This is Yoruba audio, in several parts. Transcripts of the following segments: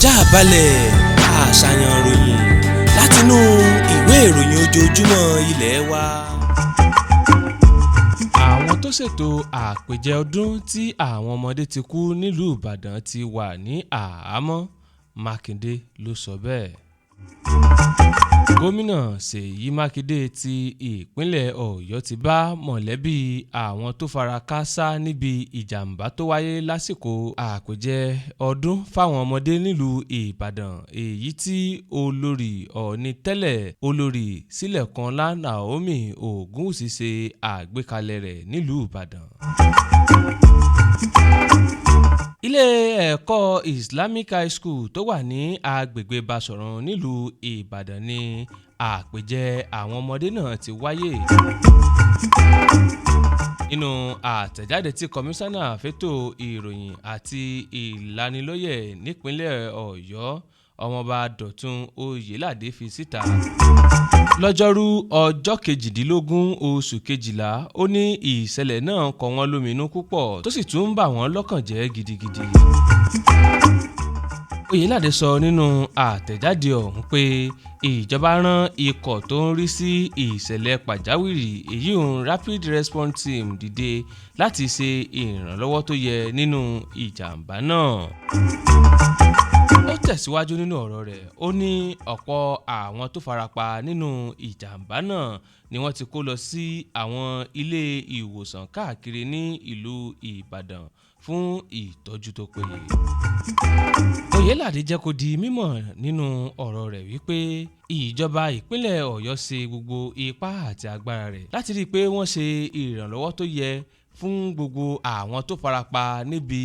Àjààbálẹ̀ àṣàyàn ìròyìn látinú ìwé ìròyìn ojoojúmọ́ ilé wa. Àwọn tó ṣètò àpèjẹ ọdún tí àwọn ọmọdé ti kú nílùú Ìbàdàn ti wà ní àhámọ́, Mákindé ló sọ bẹ́ẹ̀. Gómìnà Ṣèyí Mákindé ti ìpínlẹ̀ Ọ̀yọ́ ti bá mọ̀lẹ́bí àwọn tó fara káásá níbi ìjàmbá tó wáyé lásìkò àpèjẹ ọdún fáwọn ọmọdé nílùú Ìbàdàn, èyí tí olórí Ọọ̀ni tẹ́lẹ̀ olórí Sílẹ̀kùnọlá Naomi Ògúnwùsì ṣe àgbékalẹ̀ rẹ̀ nílùú Ìbàdàn. Ilé ẹ̀kọ́ Islamic High School tó wà ní agbègbè Basọ̀run nílùú Ìbàdàn ni àpèjẹ àwọn ọmọdé náà ti wáyé. Nínú àtẹ̀jáde tí kọmíṣánná fétò ìròyìn àti ìlanilọ́yẹ̀ nípínlẹ̀ Ọ̀yọ́ ọmọọba Dọ̀tun Oyèládé fi síta lọ́jọ́rú ọjọ́ 18 oṣù kejìlá, ó ní ìṣẹ̀lẹ̀ náà kọ wọ́n lóminú púpọ̀ tó sì tún ń bà wọ́n lọ́kàn jẹ́ gidigidi. Oyèládé sọ nínú àtẹ̀jáde ọ̀hún pé ìjọba rán ikọ̀ tó ń rí sí ìṣẹ̀lẹ̀ pàjáwìrì èyí Rapid Response Team dìde láti ṣe ìrànlọ́wọ́ tó yẹ nínú ìjàmbá náà. Ó tẹ̀síwájú nínú ọ̀rọ̀ rẹ̀, ó ní ọ̀pọ̀ àwọn tó farapa nínú ìjàmbá náà ni wọ́n ti kó lọ sí àwọn ilé ìwòsàn káàkiri ní ìlú Ìbàdàn fún ìtọ́jú tó péye. Oyèládé jẹ́ kó di mímọ̀ nínú ọ̀rọ̀ rẹ̀ wípé ìjọba ìpínlẹ̀ Ọ̀yọ́ ṣe gbogbo ipá àti agbára rẹ̀ láti rí i pé wọ́n ṣe ìrànlọ́wọ́ tó yẹ fún gbogbo àwọn tó farapa níbi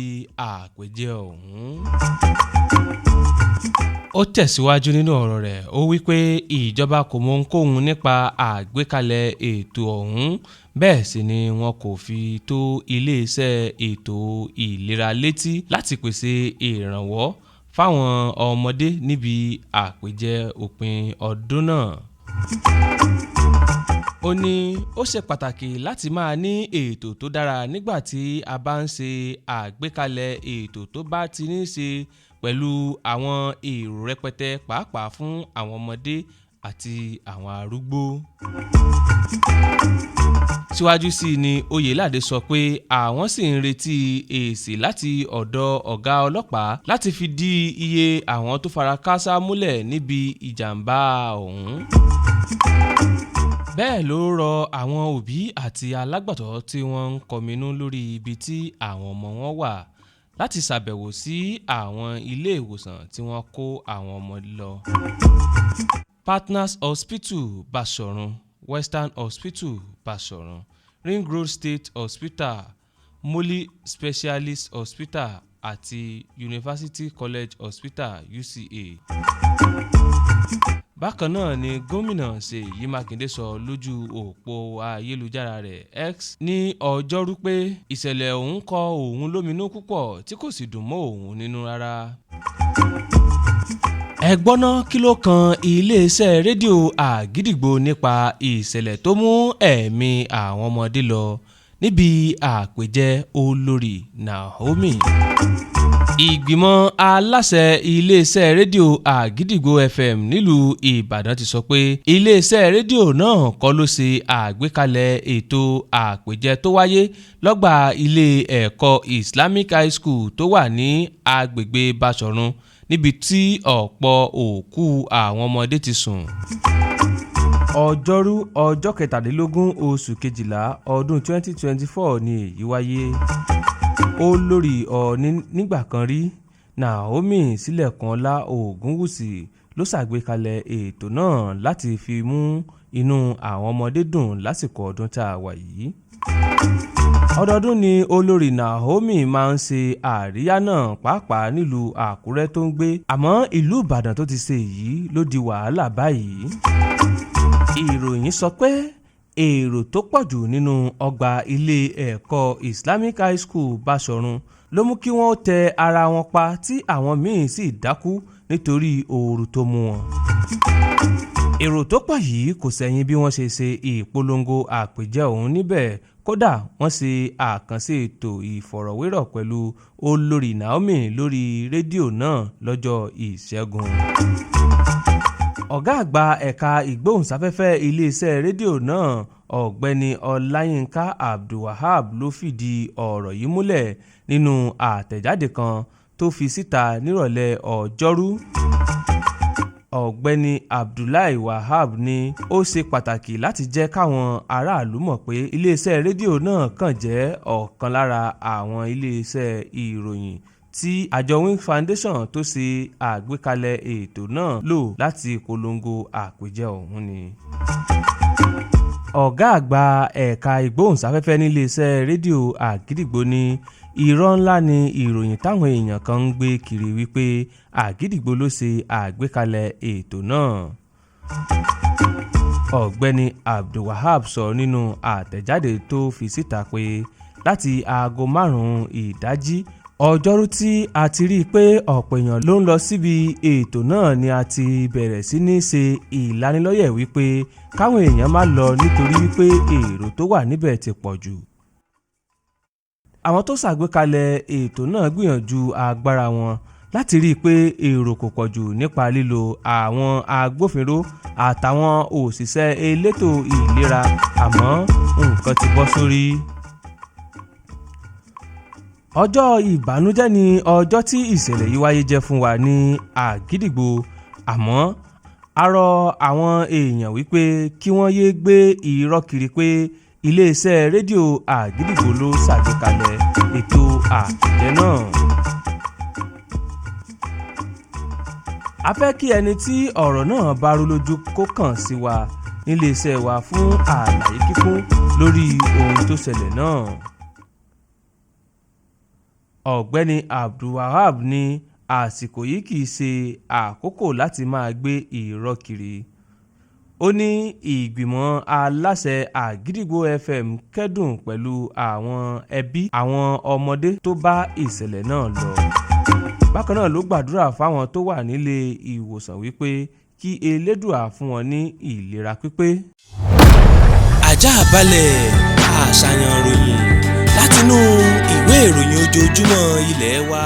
àpèjẹ ọ̀hún. Ó tẹ̀síwájú nínú ọ̀rọ̀ rẹ̀, ó wí pé ìjọba kò mọ ohunkóhun nípa àgbékalẹ̀ ètò ọ̀hún, bẹ́ẹ̀ sì ni wọn kò fi tó iléeṣẹ́ ètò ìlera létí láti pèsè ìrànwọ́ fáwọn ọmọdé níbi àpèjẹ òpin ọdún náà. Ó ní ó ṣe pàtàkì láti máa ní ètò tó dára nígbà tí a bá ń ṣe àgbékalẹ̀ ètò tó bá ti ní ṣe pẹ̀lú àwọn èrò rẹpẹtẹ pàápàá fún àwọn ọmọdé àti àwọn arúgbó. Síwájú sí ni Oyèládé sọ pé àwọn sì ń retí èsì láti ọ̀dọ̀ ọ̀gá ọlọ́pàá láti fi dí iye àwọn tó fara káásá múlẹ̀ níbi ìjàmbá ọ̀hún. Bẹ́ẹ̀ ló rọ àwọn òbí àti alágbàtọ́ tí wọ́n ń kọminú lórí ibi tí àwọn ọmọ wọn wà láti ṣàbẹ̀wò sí àwọn ilé ìwòsàn tí wọ́n kó àwọn ọmọ lọ. Partners Hospital Basọ̀run, Western Hospital Basọ̀run, Ring Road State Hospital, Moli Specialist Hospital àti University College Hospital UCA. Bákan náà ni gómìnà Ṣèyí Mákindé sọ lójú òpó ayélujára rẹ̀ X ní ọjọ́rú pé ìṣẹ̀lẹ̀ ọ̀hún kọ òun lóminú púpọ̀ tí kò sì dùn mọ́ òun nínú rárá. Ẹ gbọ́ ná, kí ló kan iléeṣẹ́ rédíò Àgídìgbo nípa ìṣẹ̀lẹ̀ tó mú ẹ̀mí àwọn ọmọdé lọ níbi àpèjẹ olórí Naomi. Ìgbìmọ̀ aláṣẹ iléeṣẹ́ rédíò Àgídìgbo FM nílùú Ìbàdàn ti sọ pé iléeṣẹ́ rédíò náà kọ́ ló ṣe àgbékalẹ̀ ètò àpèjẹ tó wáyé lọ́gbà ilé ẹ̀kọ́ Islamic High School tó wà ní agbègbè Basọ̀run níbi tí ọ̀pọ̀ òkú àwọn ọmọdé ti sùn. Ọjọ́rú ọjọ́ 17 oṣù kejìlá ọdún 2024 ni èyí wáyé. Olórí Ọọ̀ni nígbà kan rí Naomi Sílẹ̀kùnọlá Ògúnwùsì ló ṣàgbékalẹ̀ ètò náà láti fi mú inú àwọn ọmọdé dùn lásìkò ọdún tá a wà yìí. Ọdọọdún ni olórí Naomi máa ń ṣe àríyá náà pàápàá nílùú Àkúrẹ́ tó ń gbé, àmọ́ ìlú Ìbàdàn tó ti ṣe èyí ló di wàhálà báyìí. Ìròyìn sọ pé èrò tó pọ̀jù nínú ọgbà ilé ẹ̀kọ́ Islamic High School Basọ̀run ló mú kí wọ́n tẹ ara wọn pa tí àwọn míín sì dákú nítorí ooru tó mú wọn. èrò tó pọ̀ yìí kò sẹ́yìn bí wọ́n ṣe ìpolongo àpèjẹ ọ̀hún níbẹ̀. Kódà wọ́n ṣe àkànṣe ètò ìfọ̀rọ̀wérọ̀ pẹ̀lú olórí Naomi lórí rédíò náà lọ́jọ́ Ìṣẹ́gun. Ọ̀gá àgbà ẹ̀ka ìgbóhùnsáfẹ́fẹ́ iléeṣẹ́ rédíò náà ọ̀gbẹ́ni Ọláyínká Abdulwahab ló fìdí ọ̀rọ̀ yìí múlẹ̀ nínú àtẹ̀jáde kan tó fi síta nírọ̀lẹ́ Ọjọ́rú. Ọ̀gbẹ́ni Abdullahi Wahab ní ó ṣe pàtàkì láti jẹ́ káwọn aráàlú mọ̀ pé iléeṣẹ́ rédíò náà kàn jẹ́ ọ̀kan lára àwọn iléeṣẹ́ ìròyìn tí àjọ Wings Foundation tó ṣe àgbékalẹ̀ ètò náà lò láti polongo àpèjẹ ọ̀hún ni. Ọ̀gá àgbà ẹ̀ka ìgbóhùnsáfẹ́fẹ́ níléeṣẹ́ rédíò Àgídìgbò ní irọ́ ńlá ni ìròyìn táwọn èèyàn kan ń gbé kiri wípé Àgídìgbò ló ṣe àgbékalẹ̀ ètò náà. Ọ̀gbẹ́ni Abdulwahab sọ nínú àtẹ̀jáde tó fi síta pé láti aago 5 ìdájí Ọjọ́rú tí a ti rí i pé ọ̀pọ̀ èèyàn ló ń lọ síbi ètò náà ni a ti bẹ̀rẹ̀ sí ní ṣe ìlanilọ́yẹ̀ wípé káwọn èèyàn má lọ nítorí wípé èrò tó wà níbẹ̀ ti pọ̀ jù. Àwọn tó ṣàgbékalẹ̀ ètò náà gbìyànjú agbára wọn láti rí i pé èrò kò pọ̀ jù nípa lílo àwọn agbófinró àtàwọn òṣìṣẹ́ elétò ìlera, àmọ́ nǹkan ti bọ́ sórí. Ọjọ́ ìbànújẹ́ ni ọjọ́ tí ìṣẹ̀lẹ̀ yìí wáyé jẹ́ fún wa ní Àgídìgbò, àmọ́ a rọ àwọn èèyàn wípé kí wọ́n yéé gbé irọ́ kiri pé iléeṣẹ́ rédíò Àgídìgbò ló ṣàgbékalẹ̀ ètò àpèjẹ náà. A fẹ́ kí ẹni tí ọ̀rọ̀ náà bá rú lójú kó kàn sí wa níléeṣẹ́ wa fún àlàyé kíkún lórí ohun tó ṣẹlẹ̀ náà. Ọ̀gbẹ́ni Abdulwahab ní àsìkò yìí kìí ṣe àkókò láti máa gbé irọ́ kiri. Ó ní ìgbìmọ̀ aláṣẹ Àgídìgbò FM kẹ́dùn pẹ̀lú àwọn ẹbí àwọn ọmọdé tó bá ìṣẹ̀lẹ̀ náà lọ. Bákan náà ló gbàdúrà fáwọn tó wà nílé ìwòsàn wípé kí Elédùà fún wọn ní ìlera pípé. Àjààbálẹ̀ àṣàyàn ìròyìn látinú ìwé ìròyìn ojoojúmọ́ ilé wa.